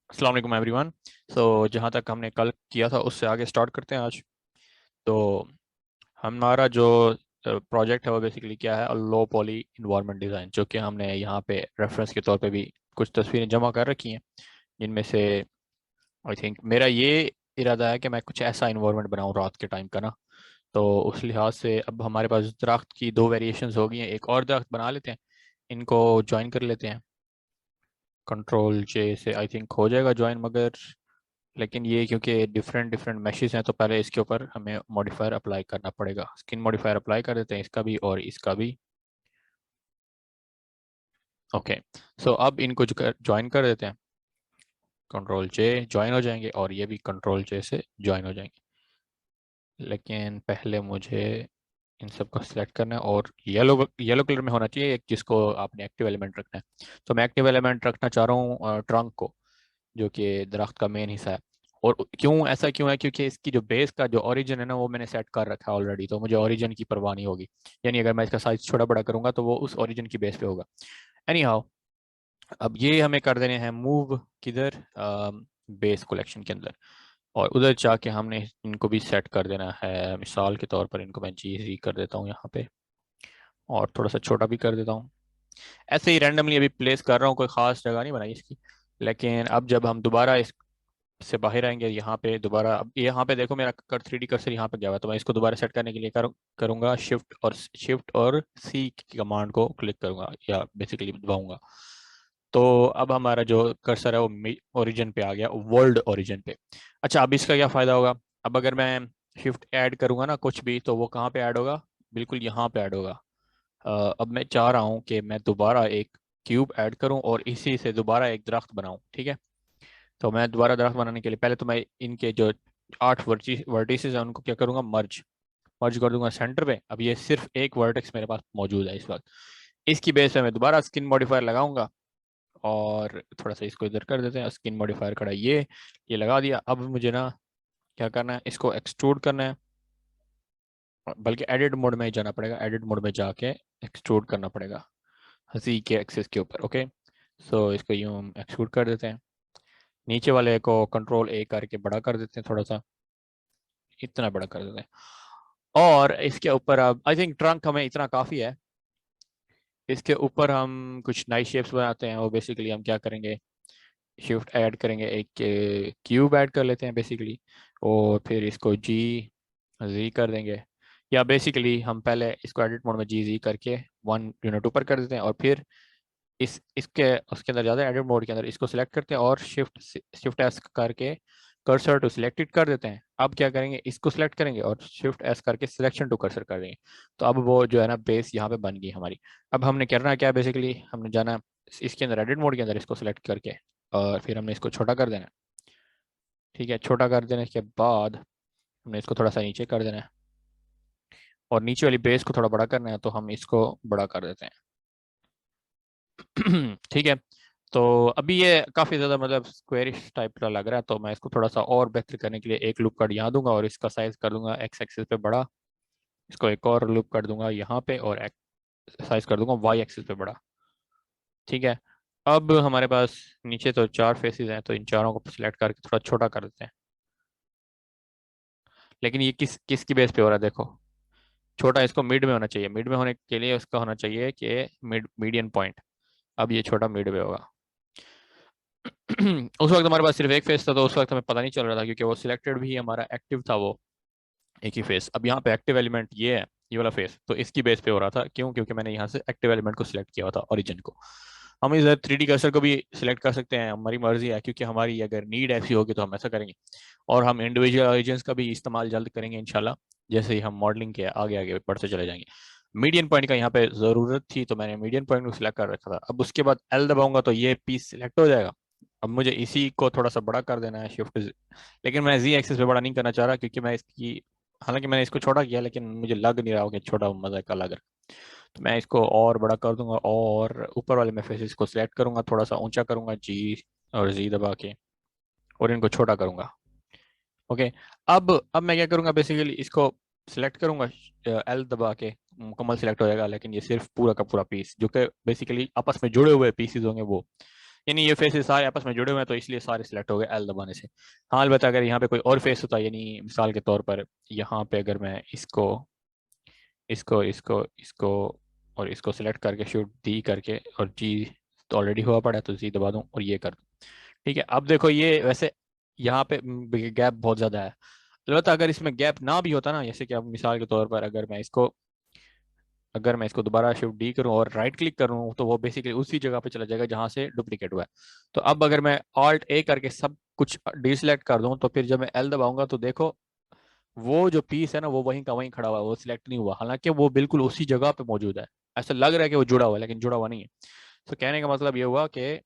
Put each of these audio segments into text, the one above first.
अस्सलाम वालेकुम एवरीवन। जहाँ तक हमने कल किया था उससे आगे स्टार्ट करते हैं आज। तो हमारा जो प्रोजेक्ट है वो बेसिकली क्या है, लो पॉली इन्वायरमेंट डिज़ाइन, जो कि हमने यहाँ पे रेफरेंस के तौर पे भी कुछ तस्वीरें जमा कर रखी हैं, जिनमें से आई थिंक मेरा ये इरादा है कि मैं कुछ ऐसा इन्वायरमेंट बनाऊँ रात के टाइम का ना। तो उस लिहाज से अब हमारे पास दरख्त की दो वेरिएशंस हो गई हैं, एक और दरख्त बना लेते हैं, इनको ज्वाइन कर लेते हैं। कंट्रोल जे से आई थिंक हो जाएगा ज्वाइन, मगर लेकिन ये क्योंकि डिफरेंट डिफरेंट मैशेस हैं तो पहले इसके ऊपर हमें मॉडिफायर अप्लाई करना पड़ेगा। स्किन मॉडिफायर अप्लाई कर देते हैं, इसका भी और इसका भी। ओके, सो अब इनको ज्वाइन कर देते हैं। कंट्रोल जे, ज्वाइन हो जाएंगे, और ये भी कंट्रोल जे से ज्वाइन हो जाएंगे। लेकिन पहले मुझे इन सबको सिलेक्ट करना है, और येलो येलो कलर में होना चाहिए एक, जिसको आपने एक्टिव एलिमेंट रखना है। तो मैं एक्टिव एलिमेंट रखना चाह रहा हूँ ट्रंक को, जो कि दरख्त का मेन हिस्सा है। और क्यों ऐसा क्यों है, क्योंकि इसकी जो बेस का जो ओरिजिन है ना, वो मैंने सेट कर रखा है ऑलरेडी, तो मुझे ओरिजिन की परवाह नहीं होगी। यानी अगर मैं इसका साइज छोटा बड़ा करूंगा तो वो उस ओरिजिन की बेस पे होगा। एनी हाउ, अब ये हमें कर देने हैं मूव किधर, बेस कलेक्शन के अंदर, और उधर जाके हमने इनको भी सेट कर देना है। मिसाल के तौर पर इनको मैं जी कर देता हूँ यहाँ पे, और थोड़ा सा छोटा भी कर देता हूँ। ऐसे ही रैंडमली अभी प्लेस कर रहा हूँ, कोई खास जगह नहीं बनाई इसकी। लेकिन अब जब हम दोबारा से बाहर आएंगे यहाँ पे दोबारा, अब यहाँ पे देखो मेरा कर 3D कर्सर यहाँ पे गया हुआ है, तो मैं इसको दोबारा सेट करने के लिए करूँगा शिफ्ट और सी की कमांड को क्लिक करूँगा या बेसिकली दबाऊंगा। तो अब हमारा जो कर्सर है वो ओरिजिन पे आ गया, वर्ल्ड ओरिजिन पे। अच्छा, अब इसका क्या फ़ायदा होगा? अब अगर मैं शिफ्ट ऐड करूँगा ना कुछ भी, तो वो कहाँ पे ऐड होगा? बिल्कुल यहाँ पे ऐड होगा। अब मैं चाह रहा हूँ कि मैं दोबारा एक क्यूब ऐड करूँ और इसी से दोबारा एक दरख्त बनाऊँ, ठीक है? तो मैं दोबारा दरख्त बनाने के लिए पहले तो मैं इनके जो 8 वर्टिसेस हैं उनको क्या करूंगा, मर्ज मर्ज कर दूंगा सेंटर पे। अब ये सिर्फ एक वर्टेक्स मेरे पास मौजूद है इस वक्त। इसकी बेस पे मैं दोबारा स्किन मॉडिफायर लगाऊंगा, और थोड़ा सा इसको इधर कर देते हैं। स्किन मॉडिफायर खड़ा ये लगा दिया। अब मुझे ना क्या करना है, इसको एक्सट्रूड करना है, बल्कि एडिट मोड में ही जाना पड़ेगा। एडिट मोड में जाके एक्सट्रूड करना पड़ेगा हंसी के एक्सेस के ऊपर। ओके, सो इसको यूं हम एक्सट्रूड कर देते हैं। नीचे वाले को कंट्रोल ए करके बड़ा कर देते हैं, थोड़ा सा इतना बड़ा कर देते हैं। और इसके ऊपर अब आई थिंक ट्रंक हमें इतना काफ़ी है। इसके ऊपर हम कुछ नई शेप्स बनाते हैं। वो बेसिकली हम क्या करेंगे, शिफ्ट ऐड करेंगे, एक क्यूब ऐड कर लेते हैं बेसिकली, और फिर इसको जी कर देंगे। या बेसिकली हम पहले इसको एडिट मोड में जी करके 1 यूनिट ऊपर कर देते हैं, और फिर इसके उसके अंदर ज़्यादा एडिट मोड के अंदर इसको सिलेक्ट करते हैं, और शिफ्ट एस करके कर्सर टू सिलेक्टेड कर देते हैं। अब क्या करेंगे, इसको सिलेक्ट करेंगे और शिफ्ट एस करके सिलेक्शन टू कर्सर कर देंगे। तो अब वो जो है ना बेस यहाँ पे बन गई हमारी। अब हमने करना क्या है, बेसिकली हमने जाना है इसके अंदर एडिट मोड के अंदर, इसको सिलेक्ट करके, और फिर हमने इसको छोटा कर देना है। ठीक है, छोटा कर देने के बाद हमने इसको थोड़ा सा नीचे कर देना है, और नीचे वाली बेस को थोड़ा बड़ा करना है, तो हम इसको बड़ा कर देते हैं। ठीक है, तो अभी ये काफ़ी ज़्यादा मतलब स्क्वेरिश टाइप का लग रहा है, तो मैं इसको थोड़ा सा और बेहतर करने के लिए एक लूप कट यहाँ दूंगा, और इसका साइज कर दूंगा एक्स एक्सिस पे बड़ा। इसको एक और लूप कर दूंगा यहाँ पे, और साइज कर दूंगा वाई एक्सिस पे बड़ा। ठीक है, अब हमारे पास नीचे तो 4 फेसेस हैं, तो इन चारों को सिलेक्ट करके थोड़ा छोटा कर देते हैं। लेकिन ये किसकी बेस पे हो रहा है देखो, छोटा इसको मिड में होना चाहिए। मिड में होने के लिए उसका होना चाहिए कि मीडियन पॉइंट। अब ये छोटा मिड में होगा। उस वक्त हमारे पास सिर्फ एक फेस था, तो उस वक्त हमें पता नहीं चल रहा था, क्योंकि वो सिलेक्टेड भी हमारा एक्टिव था, वो एक ही फेस। अब यहाँ पे एक्टिव एलिमेंट ये है, ये वाला फेस, तो इसकी बेस पे हो रहा था। क्यों? क्योंकि मैंने यहाँ से एक्टिव एलिमेंट को सिलेक्ट किया हुआ था, ओरिजिन को। हम इधर 3D कर्सर को भी सिलेक्ट कर सकते हैं, हमारी मर्जी है, क्योंकि हमारी अगर नीड ऐसी होगी तो हम ऐसा करेंगे। और हम इंडिविजुअल ओरिजिन्स का भी इस्तेमाल जल्द करेंगे इंशाल्लाह, जैसे ही हम मॉडलिंग के आगे आगे बढ़ते चले जाएंगे। मीडियन पॉइंट का यहाँ पे ज़रूरत थी, तो मैंने मीडियन पॉइंट को सिलेक्ट कर रखा था। अब उसके बाद एल दबाऊंगा तो ये पीस सिलेक्ट हो जाएगा। अब मुझे इसी को थोड़ा सा बड़ा कर देना है, लेकिन मैं जी एक्सिस पे बड़ा नहीं करना चाह रहा, क्योंकि मैं इसकी, हालांकि मैंने इसको छोटा किया, लेकिन मुझे लग नहीं रहा हो कि छोटा मजा का लग रहा। तो मैं इसको और बड़ा कर दूंगा, और ऊपर वाले में फेसेस को सिलेक्ट करूंगा, थोड़ा सा ऊंचा करूंगा जी और जी दबा के, और इनको छोटा करूंगा। ओके, अब मैं क्या करूंगा, बेसिकली इसको सिलेक्ट करूंगा एल दबा के, मुकम्मल सिलेक्ट हो जाएगा। लेकिन ये सिर्फ पूरा का पूरा पीस, जो कि बेसिकली आपस में जुड़े हुए पीसेस होंगे वो, यानी ये फेसेस सारे आपस में जुड़े हुए हैं तो इसलिए सारे सिलेक्ट हो गए एल दबाने से। हाँ अलबत्ता अगर यहाँ पे कोई और फेस होता, यानी मिसाल के तौर पर यहाँ पे अगर मैं इसको इसको इसको इसको और इसको सिलेक्ट करके शिफ्ट डी करके और जी तो ऑलरेडी हुआ पड़ा है तो जी दबा दूं और ये कर दूं, ठीक है। अब देखो ये वैसे यहाँ पे गैप बहुत ज़्यादा है। अलबत्ता अगर इसमें गैप ना भी होता ना, जैसे कि अब मिसाल के तौर पर अगर मैं इसको दोबारा शिफ्ट डी करूं और राइट क्लिक करूं तो वो बेसिकली उसी जगह पे चला जाएगा जहां से डुप्लीकेट हुआ है। तो अब अगर मैं ऑल्ट ए करके सब कुछ डिसलेक्ट कर दूं तो फिर जब मैं एल दबाऊंगा तो देखो वो जो पीस है ना वो वहीं का वहीं खड़ा हुआ है, वो सिलेक्ट नहीं हुआ, हालांकि वो बिल्कुल उसी जगह पे मौजूद है। ऐसा लग रहा है कि वो जुड़ा हुआ है लेकिन जुड़ा हुआ नहीं है। तो कहने का मतलब ये हुआ कि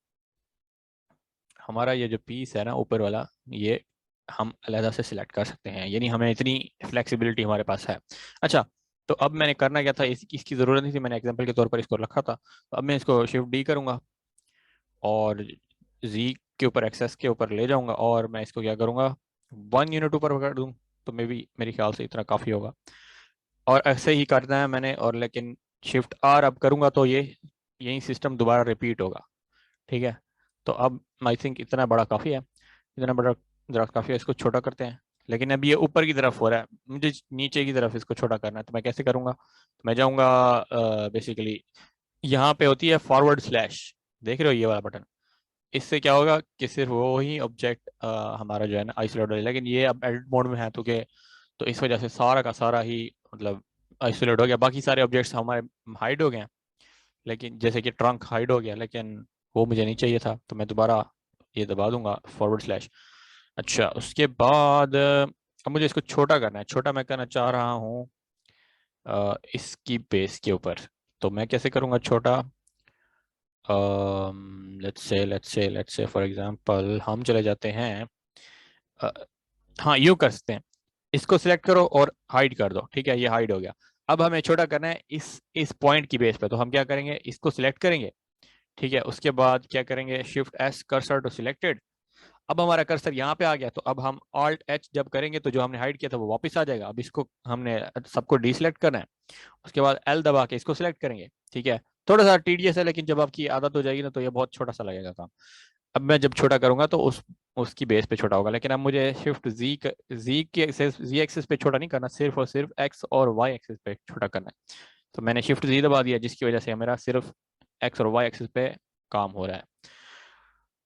हमारा ये जो पीस है ना ऊपर वाला, ये हम अलहदा से सिलेक्ट कर सकते हैं, यानी हमें इतनी फ्लेक्सिबिलिटी हमारे पास है। अच्छा, तो अब मैंने करना क्या था, इसकी ज़रूरत नहीं थी, मैंने एग्जांपल के तौर पर इसको रखा था। तो अब मैं इसको शिफ्ट डी करूँगा और जी के ऊपर एक्सेस के ऊपर ले जाऊंगा और मैं इसको क्या करूँगा 1 यूनिट ऊपर कर दूँ, तो मे बी मेरे ख्याल से इतना काफ़ी होगा। और ऐसे ही करना है मैंने, और लेकिन शिफ्ट आर अब करूँगा तो ये यही सिस्टम दोबारा रिपीट होगा, ठीक है। तो अब आई थिंक इतना बड़ा काफ़ी है, इतना बड़ा दरख्त काफ़ी है, इसको छोटा करते हैं। लेकिन अब ये ऊपर की तरफ हो रहा है, मुझे नीचे की तरफ इसको छोटा करना है, तो मैं कैसे करूँगा, तो मैं जाऊँगा बेसिकली यहाँ पे होती है फॉरवर्ड स्लैश, देख रहे हो ये वाला बटन। इससे क्या होगा कि सिर्फ वो ही ऑब्जेक्ट हमारा जो है ना आइसोलेट हो जाए, लेकिन ये अब एडिट मोड में है तो इस वजह से सारा का सारा ही मतलब आइसोलेट हो गया, बाकी सारे ऑब्जेक्ट्स हमारे हाइड हो गए हैं। लेकिन जैसे कि ट्रंक हाइड हो गया, लेकिन वो मुझे नहीं चाहिए था, तो मैं दोबारा ये दबा दूंगा फॉरवर्ड स्लैश। अच्छा, उसके बाद अब मुझे इसको छोटा करना है, छोटा मैं करना चाह रहा हूँ इसकी बेस के ऊपर। तो मैं कैसे करूँगा छोटा, लेट्स से फॉर एग्जांपल हम चले जाते हैं अ, हाँ यूँ कर सकते हैं, इसको सिलेक्ट करो और हाइड कर दो, ठीक है, ये हाइड हो गया। अब हमें छोटा करना है इस पॉइंट की बेस पे, तो हम क्या करेंगे, इसको सिलेक्ट करेंगे, ठीक है। उसके बाद क्या करेंगे, shift S cursor to selected. अब हमारा कर्सर यहाँ पे आ गया, तो अब हम ऑल्ट एच जब करेंगे तो जो हमने हाइड किया था वो वापस आ जाएगा। अब इसको हमने सबको डीसिलेक्ट करना है, उसके बाद एल दबा के इसको सिलेक्ट करेंगे, ठीक है। थोड़ा सा टीडियस है, लेकिन जब आपकी आदत हो जाएगी ना तो ये बहुत छोटा सा लगेगा काम। अब मैं जब छोटा करूंगा तो उसकी बेस पे छोटा होगा, लेकिन अब मुझे शिफ्ट जी एक्सिस पे छोटा नहीं करना, सिर्फ और सिर्फ एक्स और वाई एक्सिस पे छोटा करना है। तो मैंने शिफ्ट जी दबा दिया, जिसकी वजह से मेरा सिर्फ एक्स और वाई एक्सिस पे काम हो रहा है।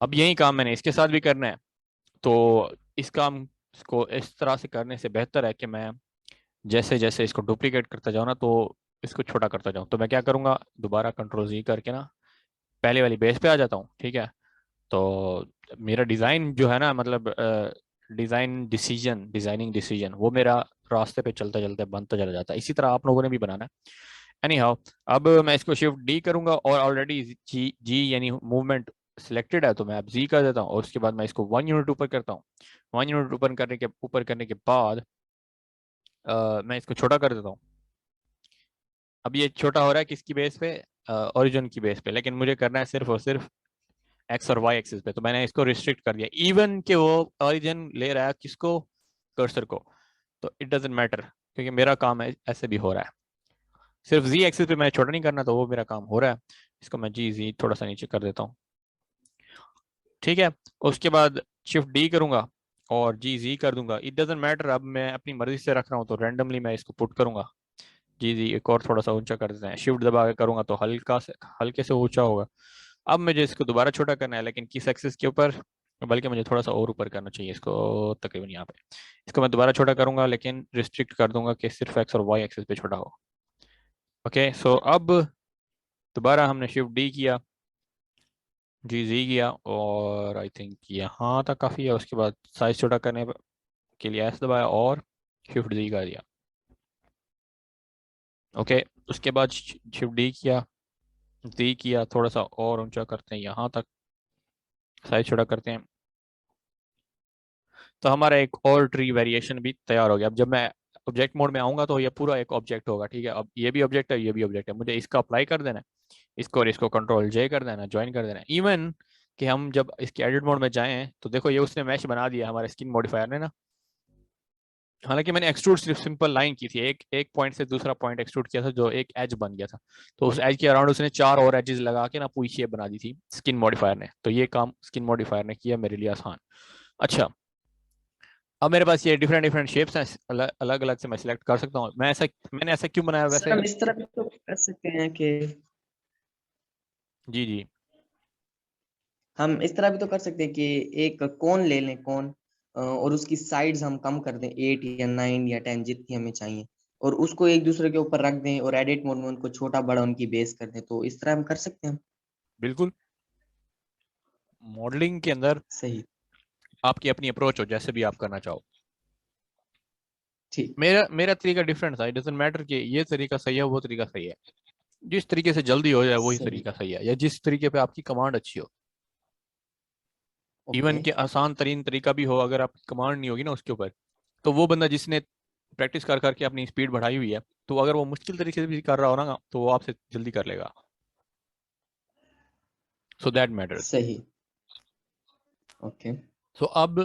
अब यही काम मैंने इसके साथ भी करना है। तो इस काम को इस तरह से करने से बेहतर है कि मैं जैसे जैसे इसको डुप्लीकेट करता जाऊँ ना तो इसको छोटा करता जाऊँ। तो मैं क्या करूँगा, दोबारा कंट्रोल जी करके ना पहले वाली बेस पे आ जाता हूँ, ठीक है। तो मेरा डिज़ाइन जो है ना, मतलब डिजाइनिंग डिसीजन वो मेरा रास्ते पे चलते चलते बनता चला जाता है। इसी तरह आप लोगों ने भी बनाना है। एनी हाउ, अब मैं इसको शिफ्ट डी करूंगा और ऑलरेडी जी जी यानी मूवमेंट सिलेक्टेड है, तो मैं अब जी कर देता हूँ और उसके बाद मैं इसको 1 यूनिट ऊपर करता हूँ। 1 यूनिट ऊपर करने के बाद मैं इसको छोटा कर देता हूँ। अब ये छोटा हो रहा है किसकी बेस पे, ओरिजिन की बेस पे, लेकिन मुझे करना है सिर्फ और सिर्फ एक्स और वाई एक्सिस पे। तो मैंने इसको रिस्ट्रिक्ट कर दिया, इवन कि वो ओरिजिन ले रहा है किसको, कर्सर को, तो इट डजेंट मैटर क्योंकि मेरा काम है ऐसे भी हो रहा है। सिर्फ जी एक्सिस पे मैं छोटा नहीं करना, तो वो मेरा काम हो रहा है। इसको मैं जी जी थोड़ा सा नीचे कर देता हूँ, ठीक है। उसके बाद शिफ्ट डी करूंगा और जी जी कर दूंगा, इट डजेंट मैटर, अब मैं अपनी मर्जी से रख रहा हूँ तो रैंडमली मैं इसको पुट करूंगा। जी जी एक और थोड़ा सा ऊंचा कर देते हैं, शिफ्ट दबा के करूंगा तो हल्के से ऊंचा होगा। अब मुझे इसको दोबारा छोटा करना है, लेकिन किस एक्सिस के ऊपर, बल्कि मुझे थोड़ा सा और ऊपर करना चाहिए इसको, तकरीबन यहाँ पे। इसको मैं दोबारा छोटा करूंगा लेकिन रिस्ट्रिक्ट कर दूंगा कि सिर्फ एक्स और वाई एक्सिस पे छोटा हो। ओके, सो अब दोबारा हमने शिफ्ट डी किया, जी जी किया, और आई थिंक यहाँ तक काफ़ी है। उसके बाद साइज छोटा करने के लिए एस दबाया और शिफ्ट जी कर दिया। ओके, उसके बाद शिफ्ट डी किया, डी किया, थोड़ा सा और ऊंचा करते हैं, यहाँ तक साइज छोटा करते हैं, तो हमारा एक और ट्री वेरिएशन भी तैयार हो गया। अब जब मैं ऑब्जेक्ट मोड में आऊंगा तो ये पूरा एक ऑब्जेक्ट होगा, ठीक है। अब ये भी ऑब्जेक्ट है, ये भी ऑब्जेक्ट है, मुझे इसका अप्लाई कर देना है, इसको और इसको कंट्रोल जे कर देना, ज्वाइन कर देना। इवन कि हम जब इसके एडिट मोड में जाएं तो देखो ये उसने मैश बना दिया हमारे स्किन मॉडिफायर ने ना, हालांकि मैंने एक्सट्रूड सिर्फ सिंपल लाइन की थी, एक पॉइंट से दूसरा पॉइंट एक्सट्रूड किया था जो एक एज बन गया था। तो उस एज के अराउंड उसने 4 और एजेस लगा के ना पूरी शेप बना दी थी स्किन मॉडिफायर ने। तो ये काम स्किन मॉडिफायर ने किया मेरे लिए आसान। अच्छा, अब मेरे पास ये डिफरेंट डिफरेंट शेप्स हैं, अलग अलग से मैं सिलेक्ट कर सकता हूँ। मैंने ऐसा क्यों बनाया सर वैसे? हम इस तरह भी तो कर सकते हैं कि जी जी। हम इस तरह भी तो कर सकते हैं कि एक कोन ले लें, कोन, और उसकी साइड्स हम कम कर दें, 8 या 9 या 10 जितनी हमें चाहिए, और उसको एक दूसरे के ऊपर रख दें और एडिट मोड में उनको छोटा बड़ा उनकी बेस कर दें। तो इस तरह हम कर सकते हैं। बिल्कुल, मॉडलिंग के अंदर सही। आपकी अपनी अप्रोच हो, जैसे भी आप करना चाहो। ठीक। मेरा मेरा तरीका डिफरेंट था। इट डजंट मैटर कि ये तरीका सही है वो तरीका सही है। जिस तरीके से जल्दी हो जाए वही सही। तरीका सही है, या जिस तरीके पे आपकी कमांड अच्छी हो। ओके। इवन के आसान तरीन तरीका भी हो, अगर आपकी कमांड नहीं होगी ना उसके ऊपर, तो वो बंदा जिसने प्रैक्टिस कर करके अपनी स्पीड बढ़ाई हुई है, तो अगर वो मुश्किल तरीके से भी कर रहा हो ना, तो वो आपसे जल्दी कर लेगा। So that matters. सही। ओके। सो अब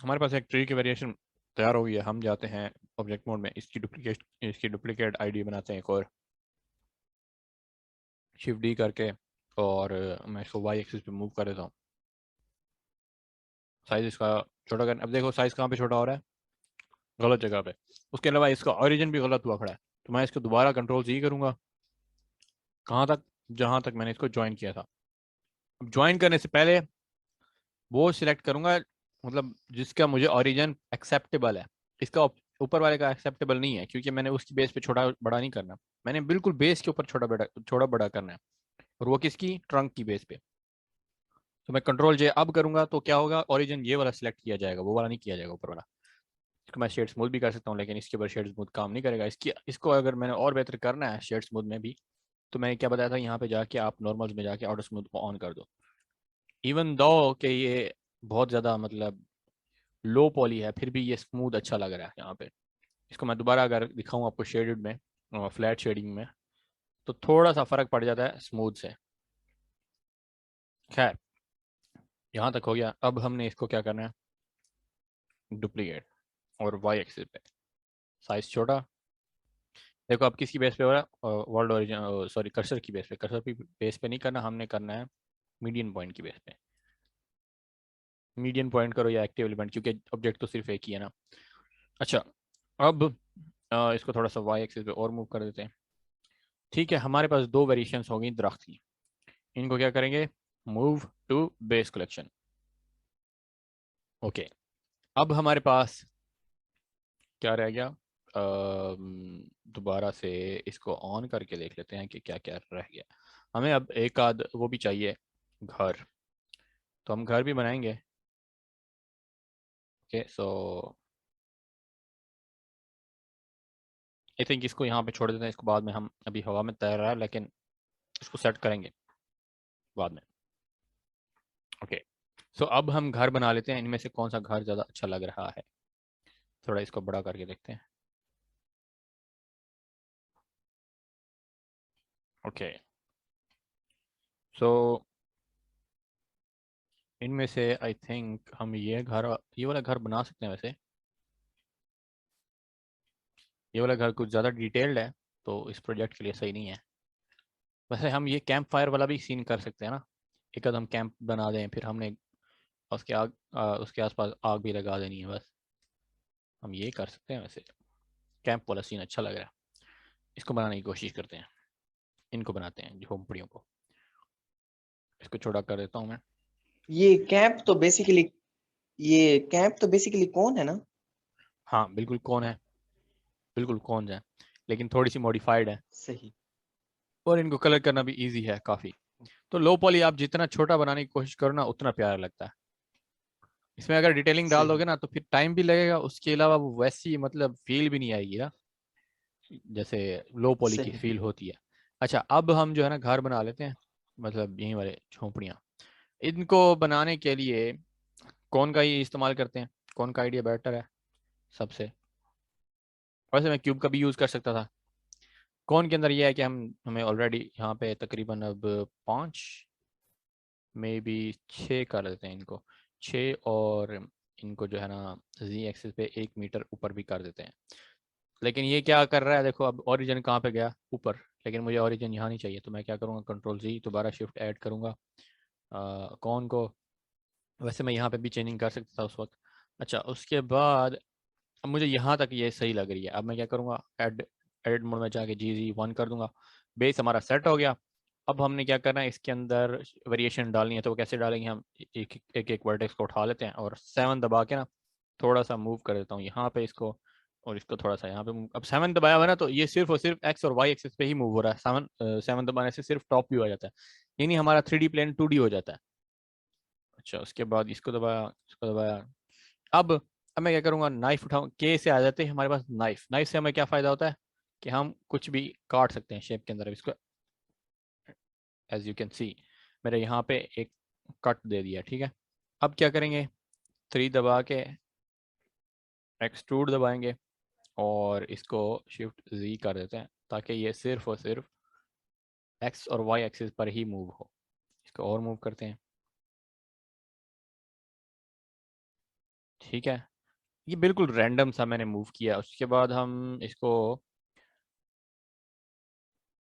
हमारे पास एक ट्री की वेरिएशन तैयार हो गई है। हम जाते हैं ऑब्जेक्ट मोड में, इसकी डुप्लीकेट आईडी बनाते हैं एक और, शिफ्ट डी करके, और मैं इसको वाई एक्सिस पे मूव कर देता हूँ। साइज इसका छोटा करना। अब देखो साइज कहाँ पे छोटा हो रहा है, गलत जगह पे। उसके अलावा इसका ऑरिजिन भी गलत हुआ खड़ा है। तो मैं इसको दोबारा कंट्रोल जी करूंगा, कहाँ तक, जहाँ तक मैंने इसको ज्वाइन किया था। अब ज्वाइन करने से पहले वो सिलेक्ट करूंगा, मतलब जिसका मुझे ओरिजिन एक्सेप्टेबल है। इसका ऊपर वाले का एक्सेप्टेबल नहीं है, क्योंकि मैंने उसकी बेस पे छोटा बड़ा नहीं करना। मैंने बिल्कुल बेस के ऊपर छोटा बड़ा करना है, और वो किसकी, ट्रंक की बेस पे। तो मैं कंट्रोल जे अब करूंगा तो क्या होगा, ओरिजिन ये वाला सिलेक्ट किया जाएगा, वो वाला नहीं किया जाएगा ऊपर वाला। इसको मैं शेड स्मूथ भी कर सकता हूँ, लेकिन इसके ऊपर शेड स्मूथ काम नहीं करेगा। इसको अगर मैंने और बेहतर करना है शेड स्मूथ में भी, तो मैंने क्या बताया था, यहाँ पे जाके आप नॉर्मल्स में जाके ऑटो स्मूथ को ऑन कर दो। इवन दो कि ये बहुत ज़्यादा मतलब लो पॉली है, फिर भी ये स्मूथ अच्छा लग रहा है यहाँ पे। इसको मैं दोबारा अगर दिखाऊँ आपको शेडेड में, फ्लैट शेडिंग में, तो थोड़ा सा फर्क पड़ जाता है स्मूथ से। खैर, यहाँ तक हो गया। अब हमने इसको क्या करना है, डुप्लीकेट, और वाई एक्सिस पे साइज छोटा। देखो अब किसकी बेस पे हो रहा है, वर्ल्ड ओरिजिन, सॉरी कर्सर की बेस पे। कर्सर की बेस पे नहीं करना, हमने करना है मीडियन पॉइंट की बेस पे। मीडियन पॉइंट करो या एक्टिव एलिमेंट, क्योंकि ऑब्जेक्ट तो सिर्फ एक ही है ना। अच्छा, अब इसको थोड़ा सा वाई एक्सिस पे और मूव कर देते हैं। ठीक है, हमारे पास दो वेरिएशंस हो गई दरख्त की। इनको क्या करेंगे, move to base collection. Okay, अब हमारे पास क्या रह गया, दोबारा से इसको ऑन करके देख लेते हैं कि क्या क्या रह गया। हमें अब एक आध वो भी चाहिए, घर। तो हम घर भी बनाएंगे। ओके, सो आई थिंक इसको यहाँ पे छोड़ देते हैं। इसको बाद में, हम अभी हवा में तैर रहा है, लेकिन इसको सेट करेंगे बाद में। ओके, सो अब हम घर बना लेते हैं। इनमें से कौन सा घर ज़्यादा अच्छा लग रहा है, थोड़ा इसको बड़ा करके देखते हैं। ओके, सो इनमें से आई थिंक हम ये वाला घर बना सकते हैं वैसे। ये वाला घर कुछ ज़्यादा डिटेल्ड है, तो इस प्रोजेक्ट के लिए सही नहीं है। वैसे हम ये कैंप फायर वाला भी सीन कर सकते हैं ना। एक आध हम कैंप बना दें, फिर हमने उसके आसपास आग भी लगा देनी है बस। हम ये कर सकते हैं वैसे। कैंप वाला सीन अच्छा लग रहा है, इसको बनाने की कोशिश करते हैं। इनको बनाते हैं झोंपड़ियों को। इसको छोटा कर देता हूँ मैं। ये कैंप तो बेसिकली कौन है ना? हाँ बिल्कुल कौन है, बिल्कुल कौन है, लेकिन थोड़ी सी मॉडिफाइड है। सही। और इनको कलर करना भी इजी है काफ़ी। तो लो पॉली आप जितना छोटा बनाने की कोशिश करो ना, उतना प्यारा लगता है। इसमें अगर डिटेलिंग डाल सही। दोगे ना, तो फिर टाइम भी लगेगा, उसके अलावा वो वैसी मतलब फील भी नहीं आएगी ना, जैसे लो पॉली की सही। फील होती है। अच्छा, अब हम जो है ना घर बना लेते हैं, मतलब यहीं वाले झोंपड़ियाँ। इनको बनाने के लिए कौन का ही इस्तेमाल करते हैं, कौन का आइडिया बेटर है सबसे। वैसे मैं क्यूब का भी यूज़ कर सकता था। कौन के अंदर ये है कि हमें ऑलरेडी यहाँ पे तकरीबन अब 5, मे बी 6 कर देते हैं इनको। 6 और इनको जो है ना जी एक्सिस पे 1 मीटर ऊपर भी कर देते हैं। लेकिन ये क्या कर रहा है, देखो अब ओरिजिन कहाँ पे गया, ऊपर, लेकिन मुझे ओरिजिन यहाँ नहीं चाहिए, तो मैं क्या करूँगा, कंट्रोल जी, दोबारा शिफ्ट ऐड करूँगा कौन को। वैसे मैं यहाँ पे भी चेंजिंग कर सकता था उस वक्त। अच्छा, उसके बाद अब मुझे यहाँ तक ये सही लग रही है। अब मैं क्या करूँगा, एडिट मोड में जाके जी1 कर दूंगा। बेस हमारा सेट हो गया। अब हमने क्या करना है, इसके अंदर वेरिएशन डालनी है, तो वो कैसे डालेंगे, हम एक वर्टेक्स को उठा लेते हैं और 7 दबा के ना थोड़ा सा मूव कर देता हूँ यहाँ पे इसको, और इसको थोड़ा सा यहाँ पे मूव। अब 7 दबाया हुआ है ना, तो ये सिर्फ और सिर्फ एक्स और वाई एक्सिस पे ही मूव हो रहा है। 7 दबाने से सिर्फ टॉप व्यू आ जाता है, यानी हमारा 3D प्लेन 2D हो जाता है। अच्छा, उसके बाद इसको दबाया, इसको दबाया। अब मैं क्या करूँगा, नाइफ उठाऊँ, के से आ जाते हैं हमारे पास नाइफ। नाइफ से हमें क्या फ़ायदा होता है कि हम कुछ भी काट सकते हैं शेप के अंदर। अब इसको एज यू कैन सी मेरे यहाँ पे एक कट दे दिया, ठीक है। अब क्या करेंगे, 3 दबा के एक्सट्रूड दबाएंगे और इसको शिफ्ट जी कर देते हैं, ताकि ये सिर्फ और सिर्फ एक्स और वाई एक्सिस पर ही मूव हो। इसको और मूव करते हैं, ठीक है। ये बिल्कुल रैंडम सा मैंने मूव किया। उसके बाद हम इसको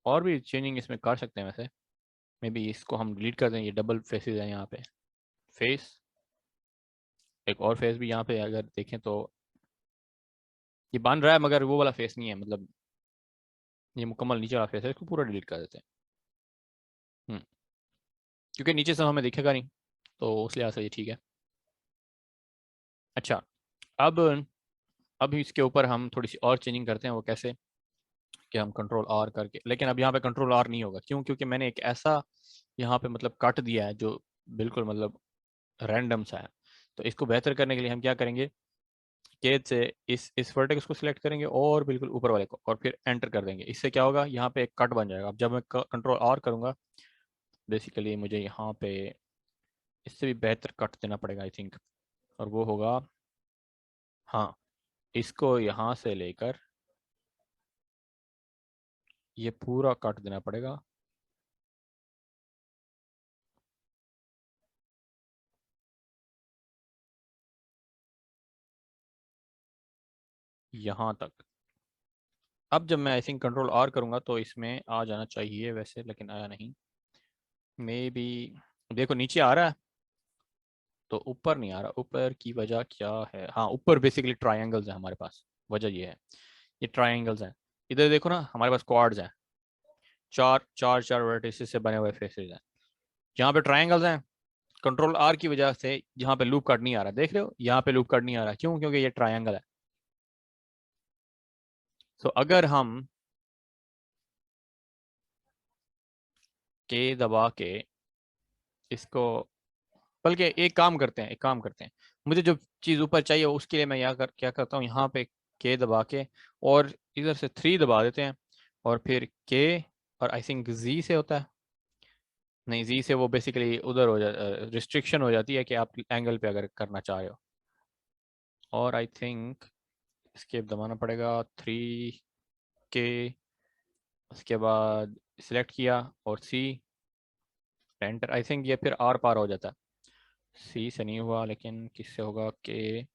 और भी चेंजिंग इसमें कर सकते हैं वैसे। मे बी इसको हम डिलीट कर दें, ये डबल फेसेस हैं यहाँ पे। फेस, एक और फेस भी यहाँ पे अगर देखें तो ये बन रहा है, मगर वो वाला फेस नहीं है, मतलब ये मुकम्मल नीचे वाला फेस है। इसको पूरा डिलीट कर देते हैं। क्योंकि नीचे से हमें दिखेगा नहीं, तो उस लिहाज से ये ठीक है। अच्छा, अब अब इसके ऊपर हम थोड़ी सी और चेंजिंग करते हैं। वो कैसे कि हम कंट्रोल आर करके, लेकिन अब यहाँ पे कंट्रोल आर नहीं होगा। क्यों? क्योंकि मैंने एक ऐसा यहाँ पे मतलब कट दिया है जो बिल्कुल मतलब रैंडम सा है। तो इसको बेहतर करने के लिए हम क्या करेंगे, कैद से इस वर्टेक्स को सिलेक्ट करेंगे और बिल्कुल ऊपर वाले को, और फिर एंटर कर देंगे। इससे क्या होगा, यहाँ पे एक कट बन जाएगा। अब जब मैं कंट्रोल आर करूँगा, बेसिकली मुझे यहाँ पे इससे भी बेहतर कट देना पड़ेगा आई थिंक, और वो होगा, हाँ, इसको यहाँ से लेकर ये पूरा कट देना पड़ेगा यहाँ तक। अब जब मैं आई थिंक कंट्रोल आर करूँगा तो इसमें आ जाना चाहिए वैसे, लेकिन आया नहीं। मे बी, देखो नीचे आ रहा है तो ऊपर नहीं आ रहा। ऊपर की वजह क्या है, हाँ, ऊपर बेसिकली ट्रायंगल्स है हमारे पास। वजह ये है, ये ट्रायंगल्स हैं। इधर देखो ना, हमारे पास क्वाड्स हैं, चार चार चार वर्टिसेस से बने हुए फेसेस हैं। यहाँ पे ट्रायंगल्स हैं, कंट्रोल आर की वजह से यहाँ पे लूप कट नहीं आ रहा। देख रहे हो, यहाँ पे लूप कट नहीं आ रहा। क्यों? क्योंकि ये ट्रायंगल है। तो अगर हम के दबा के इसको, बल्कि एक काम करते हैं, एक काम करते हैं, मुझे जो चीज़ ऊपर चाहिए उसके लिए मैं क्या करता हूँ, यहाँ पे के दबा के और इधर से 3 दबा देते हैं, और फिर के, और आई थिंक जी से होता है, नहीं, जी से वो बेसिकली उधर हो जा, रिस्ट्रिक्शन हो जाती है कि आप एंगल पे अगर करना चाह रहे हो। और आई थिंक एस्केप दबाना पड़ेगा, 3 के, उसके बाद सिलेक्ट किया और सी, एंटर। आई थिंक ये फिर आर पार हो जाता है। सी से नहीं हुआ, लेकिन किससे होगा, के,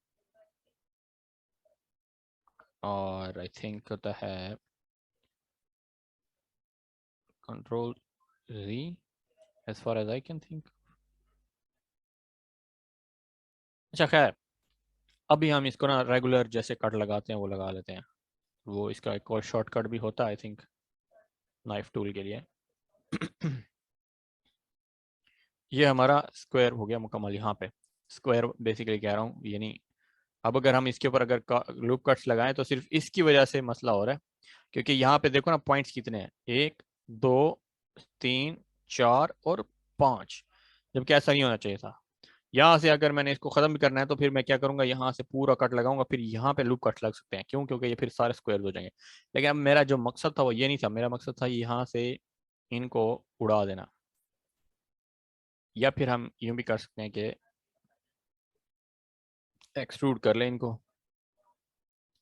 और आई थिंक होता है control G, as far as I can think. अच्छा, खैर, अभी हम इसको ना रेगुलर जैसे कट लगाते हैं वो लगा लेते हैं। वो इसका एक और शॉर्टकट भी होता है आई थिंक नाइफ टूल के लिए। ये हमारा स्क्वायर हो गया मुकम्मल। यहाँ पे स्क्वायर बेसिकली कह रहा हूँ, यानी अब अगर हम इसके ऊपर अगर लूप कट्स लगाएं तो सिर्फ इसकी वजह से मसला हो रहा है। क्योंकि यहाँ पे देखो ना, पॉइंट्स कितने हैं, 1 2 3 4 और 5, जबकि ऐसा नहीं होना चाहिए था। यहाँ से अगर मैंने इसको खत्म भी करना है तो फिर मैं क्या करूंगा, यहाँ से पूरा कट लगाऊंगा, फिर यहाँ पे लूप कट लग सकते हैं। क्यों? क्योंकि ये फिर सारे स्क्वायर हो जाएंगे। लेकिन अब मेरा जो मकसद था वो ये नहीं था। मेरा मकसद था यहाँ से इनको उड़ा देना, या फिर हम यूं भी कर सकते हैं कि एक्सट्रूड कर लें इनको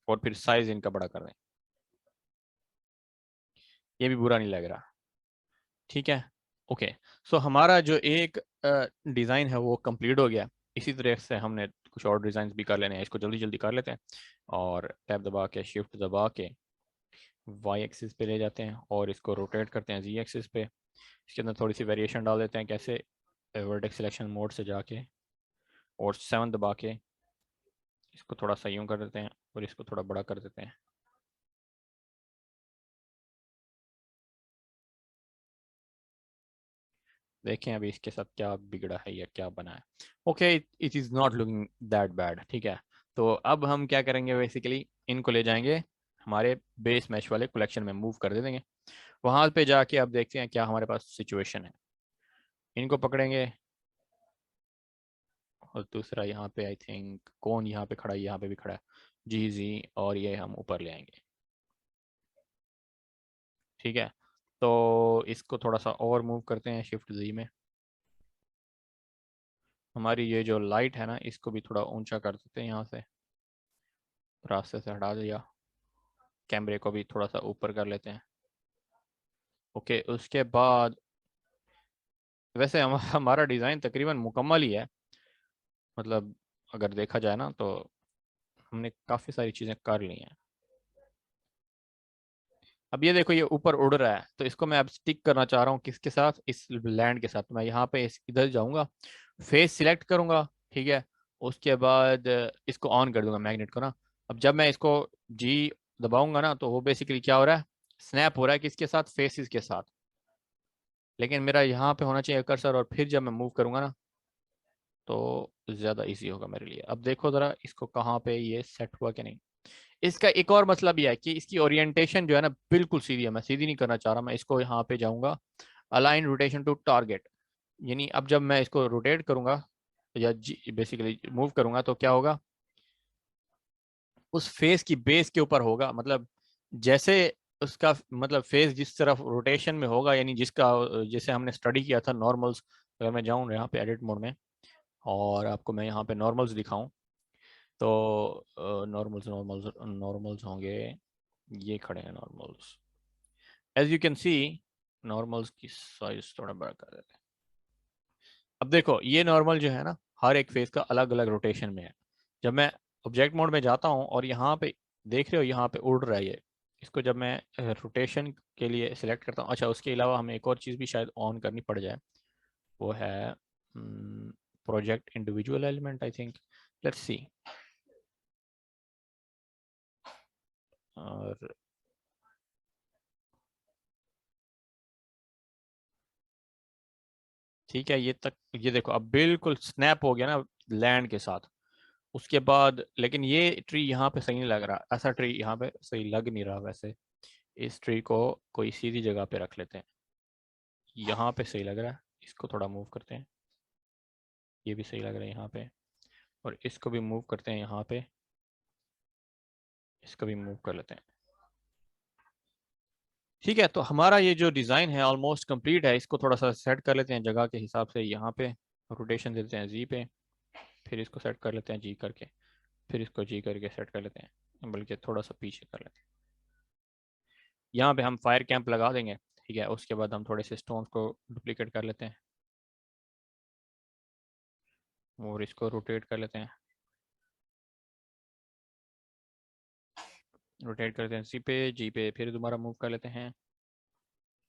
और फिर साइज इनका बड़ा कर दें। ये भी बुरा नहीं लग रहा, ठीक है। ओके, सो हमारा जो एक डिज़ाइन है वो कंप्लीट हो गया। इसी तरह से हमने कुछ और डिज़ाइन भी कर लेने हैं, इसको जल्दी जल्दी कर लेते हैं और टैब दबा के शिफ्ट दबा के वाई एक्सिस पे ले जाते हैं और इसको रोटेट करते हैं जी एक्सिस पे। इसके अंदर थोड़ी सी वेरिएशन डाल देते हैं, कैसे वर्टेक्स सिलेक्शन मोड से जाके और 7 दबा के इसको थोड़ा सा यूं कर देते हैं और इसको थोड़ा बड़ा कर देते हैं। देखें अभी इसके साथ क्या बिगड़ा है या क्या बना है। Okay, it is not looking that bad, ठीक है। तो अब हम क्या करेंगे, बेसिकली इनको ले जाएंगे हमारे बेस मैश वाले कलेक्शन में मूव कर दे देंगे। वहां पे जाके अब देखते हैं क्या हमारे पास सिचुएशन है। इनको पकड़ेंगे और दूसरा यहाँ पे आई थिंक कौन यहाँ पे खड़ा है, यहाँ पे भी खड़ा है जी जी, और ये हम ऊपर ले आएंगे, ठीक है। तो इसको थोड़ा सा और मूव करते हैं शिफ्ट जी में। हमारी ये जो लाइट है ना, इसको भी थोड़ा ऊंचा कर देते हैं, यहाँ से रास्ते से हटा दिया। कैमरे को भी थोड़ा सा ऊपर कर लेते हैं। ओके, उसके बाद वैसे हमारा डिज़ाइन तकरीबन मुकम्मल ही है, मतलब अगर देखा जाए ना तो हमने काफ़ी सारी चीज़ें कर ली हैं। अब ये देखो, ये ऊपर उड़ रहा है, तो इसको मैं अब स्टिक करना चाह रहा हूँ किसके साथ, इस लैंड के साथ। मैं यहाँ पे इधर जाऊँगा, फेस सिलेक्ट करूँगा, ठीक है। उसके बाद इसको ऑन कर दूंगा मैग्नेट को ना। अब जब मैं इसको जी दबाऊंगा ना, तो वो बेसिकली क्या हो रहा है, स्नैप हो रहा है किसके साथ, फेसिस के साथ। लेकिन मेरा यहाँ पे होना चाहिए कर्सर, और फिर जब मैं मूव करूँगा ना तो ज़्यादा इजी होगा मेरे लिए। अब देखो ज़रा इसको कहाँ पे ये सेट हुआ कि नहीं। इसका एक और मसला भी है कि इसकी ओरिएंटेशन जो है ना बिल्कुल सीधी है। मैं सीधी नहीं करना चाह रहा, मैं इसको यहाँ पे जाऊँगा अलाइन रोटेशन टू टारगेट, यानी अब जब मैं इसको रोटेट करूँगा या बेसिकली मूव करूँगा तो क्या होगा, उस फेस की बेस के ऊपर होगा। मतलब जैसे उसका मतलब फेस जिस तरफ रोटेशन में होगा, यानी जिसका जैसे हमने स्टडी किया था नॉर्मल्स। अगर मैं जाऊँ यहाँ पे एडिट मोड में और आपको मैं यहाँ पे नॉर्मल्स दिखाऊं, तो नॉर्मल्स नॉर्मल्स नॉर्मल्स होंगे, ये खड़े हैं normals. As you can see normals की साइज थोड़ा बड़ा कर देते हैं। अब देखो ये नॉर्मल जो है ना, हर एक फेस का अलग अलग रोटेशन में है। जब मैं ऑब्जेक्ट मोड में जाता हूँ और यहाँ पे देख रहे हो, यहाँ पे उड़ रहा है ये, इसको जब मैं रोटेशन के लिए सिलेक्ट करता हूँ। अच्छा, उसके अलावा हमें एक और चीज़ भी शायद ऑन करनी पड़ जाए, वो है project individual element I think. Let's see. और ठीक है, ये तक ये देखो अब बिल्कुल स्नैप हो गया ना लैंड के साथ। उसके बाद लेकिन ये ट्री यहाँ पे सही नहीं लग रहा, ऐसा ट्री यहाँ पे सही लग नहीं रहा वैसे। इस ट्री को कोई सीधी जगह पे रख लेते हैं, यहाँ पे सही लग रहा है। इसको थोड़ा मूव करते हैं, ये भी सही लग रहा है यहाँ पे। और इसको भी मूव करते हैं यहाँ पे, इसको भी मूव कर लेते हैं। ठीक है, तो हमारा ये जो डिज़ाइन है ऑलमोस्ट कंप्लीट है। इसको थोड़ा सा सेट कर लेते हैं जगह के हिसाब से। यहाँ पे रोटेशन देते हैं जी पे, फिर इसको सेट कर लेते हैं जी करके, फिर इसको जी करके सेट कर लेते हैं, बल्कि थोड़ा सा पीछे कर लेते हैं। यहाँ पे हम फायर कैंप लगा देंगे, ठीक है। उसके बाद हम थोड़े से स्टोन को डुप्लीकेट कर लेते हैं और इसको रोटेट कर लेते हैं। रोटेट करते हैं सी पे जी पे, फिर दोबारा मूव कर लेते हैं।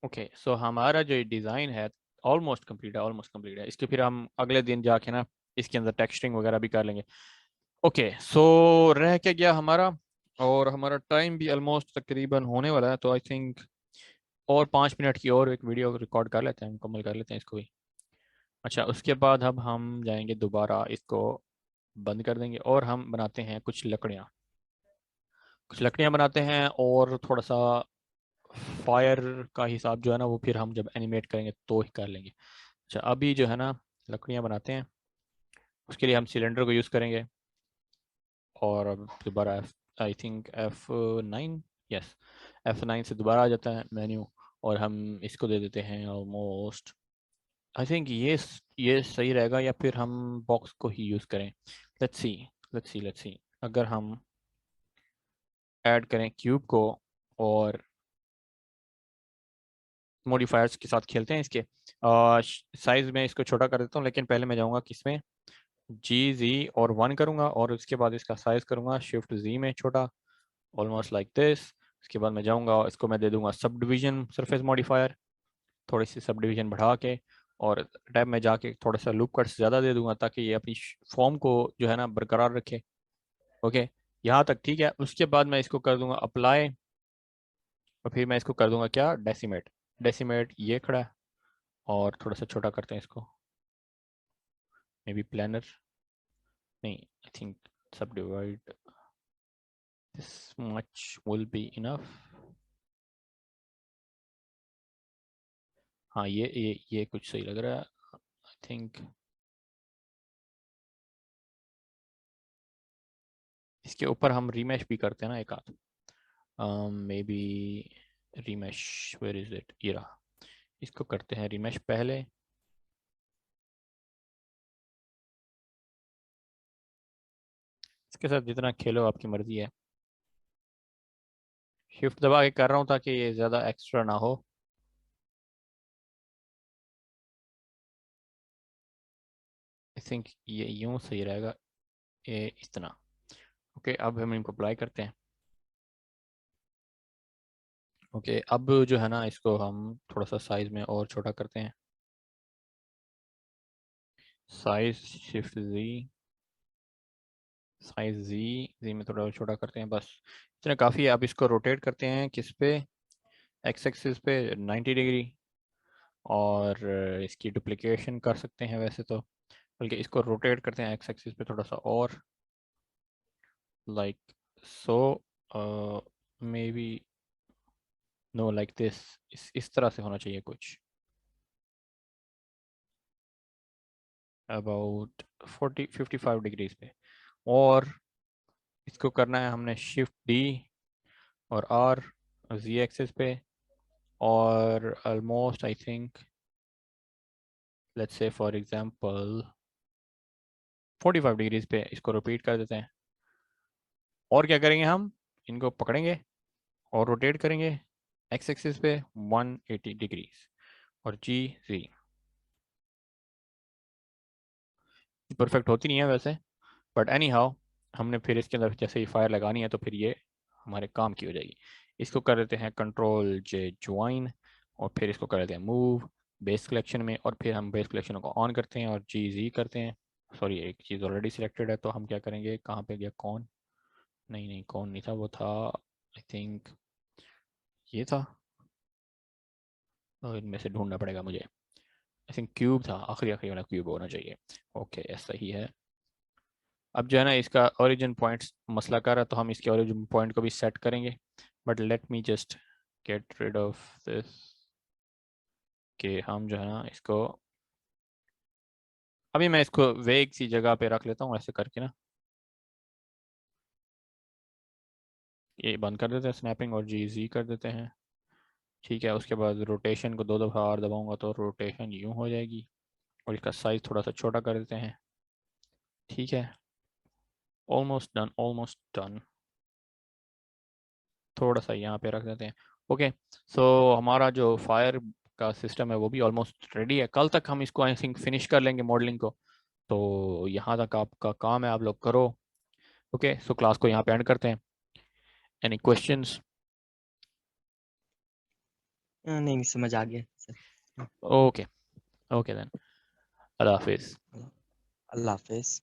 ओके, सो हमारा जो डिज़ाइन है ऑलमोस्ट कंप्लीट है, ऑलमोस्ट कंप्लीट है। इसके फिर हम अगले दिन जाके ना इसके अंदर टेक्सचरिंग वगैरह भी कर लेंगे। ओके, सो रह क्या गया हमारा, और हमारा टाइम भी ऑलमोस्ट तकरीबन होने वाला है, तो आई थिंक और 5 मिनट की और एक वीडियो रिकॉर्ड कर लेते हैं, मुकम्मल कर लेते हैं इसको भी। अच्छा, उसके बाद अब हम जाएंगे दोबारा, इसको बंद कर देंगे और हम बनाते हैं कुछ लकड़ियाँ। कुछ लकड़ियाँ बनाते हैं और थोड़ा सा फायर का हिसाब जो है ना वो फिर हम जब एनिमेट करेंगे तो ही कर लेंगे। अच्छा, अभी जो है ना लकड़ियाँ बनाते हैं, उसके लिए हम सिलेंडर को यूज़ करेंगे। और अब दोबारा I think F9, yes, F9 से दोबारा आ जाता है मेन्यू, और हम इसको दे देते हैं ऑलमोस्ट। आई थिंक ये सही रहेगा, या फिर हम बॉक्स को ही यूज़ करें। Let's see, let's see. अगर हम ऐड करें क्यूब को और मॉडिफायर्स के साथ खेलते हैं इसके, साइज में इसको छोटा कर देता हूँ, लेकिन पहले मैं जाऊँगा किसमें, GZ और 1 करूँगा और उसके बाद इसका साइज करूँगा शिफ्ट Z में छोटा, ऑलमोस्ट लाइक दिस। उसके बाद मैं जाऊँगा, इसको मैं दे दूँगा सब डिवीजन सरफेस मॉडिफायर, थोड़ी सी सब डिवीजन बढ़ा के, और टैब में जाके थोड़ा सा लूप कट्स ज़्यादा दे दूंगा ताकि ये अपनी फॉर्म को जो है ना बरकरार रखे। ओके, यहाँ तक ठीक है। उसके बाद मैं इसको कर दूंगा अप्लाई, और फिर मैं इसको कर दूंगा क्या, डेसिमेट। डेसिमेट ये खड़ा है, और थोड़ा सा छोटा करते हैं इसको, मे बी प्लानर नहीं, आई थिंक सब divide this much will be enough. हाँ, ये कुछ सही लग रहा है आई थिंक। इसके ऊपर हम रीमैश भी करते हैं ना एक आध, मे बी रीमैश, वेयर इज इट, ये रहा। इसको करते हैं रीमैश पहले, इसके साथ जितना खेलो आपकी मर्जी है। शिफ्ट दबा के कर रहा हूँ ताकि ये ज़्यादा एक्स्ट्रा ना हो। आई थिंक ये यूं सही रहेगा, ये इतना। ओके, अब हम इनको अप्लाई करते हैं। ओके, अब जो है ना इसको हम थोड़ा सा साइज में और छोटा करते हैं। Size shift Z, size Z में थोड़ा और छोटा करते हैं, बस इतना काफ़ी है। अब इसको रोटेट करते हैं किस पे, एक्स एक्सिस पे 90 डिग्री, और इसकी डुप्लीकेशन कर सकते हैं वैसे तो, बल्कि इसको रोटेट करते हैं एक्स एक्सिस पे थोड़ा सा और, like so, may be know like this, इस तरह से होना चाहिए कुछ, अबाउट 55 डिग्रीज पे। और इसको करना है हमने शिफ्ट D और R Z एक्सिस पे, और almost I think let's say for example 45 degrees पे इसको रिपीट कर देते हैं। और क्या करेंगे, हम इनको पकड़ेंगे और रोटेट करेंगे एक्स एक्सिस पे 180 डिग्रीज, और GZ परफेक्ट होती नहीं है वैसे, बट एनी हाउ हमने फिर इसके अंदर जैसे ही फायर लगानी है तो फिर ये हमारे काम की हो जाएगी। इसको कर देते हैं Ctrl+J ज्वाइन, और फिर इसको कर देते हैं मूव बेस कलेक्शन में, और फिर हम बेस कलेक्शन को ऑन करते हैं और GZ करते हैं। सॉरी, एक चीज़ ऑलरेडी सिलेक्टेड है तो हम क्या करेंगे, कहाँ पे गया कौन, नहीं नहीं कौन नहीं था, वो था आई थिंक ये था, इनमें से ढूंढना पड़ेगा मुझे। आई थिंक क्यूब था, आखिरी आखिरी वाला क्यूब होना चाहिए। ओके, ऐसा ही है। अब जो है ना इसका ओरिजिन पॉइंट मसला कर रहा है, तो हम इसके ओरिजिन पॉइंट को भी सेट करेंगे, but let me just get rid of this, कि हम जो है ना इसको, अभी मैं इसको वेग सी जगह पे रख लेता हूँ ऐसे करके ना, ये बंद कर देते हैं स्नैपिंग और GZ कर देते हैं। ठीक है, उसके बाद रोटेशन को 2 दफ़ा और दबाऊंगा तो रोटेशन यूं हो जाएगी, और इसका साइज थोड़ा सा छोटा कर देते हैं। ठीक है, ऑलमोस्ट डन, ऑलमोस्ट डन। थोड़ा सा यहाँ पे रख देते हैं। ओके, सो हमारा जो फायर का सिस्टम है वो भी ऑलमोस्ट रेडी है। कल तक हम इसको आई थिंक फिनिश कर लेंगे मॉडलिंग को, तो यहाँ तक आपका काम है, आप लोग करो। ओके, सो क्लास को यहाँ पे एंड करते हैं। Any questions? नहीं नहीं, समझ आ गया सर। ओके, ओके देन, अल्लाह हाफिज़। अल्लाह हाफिज।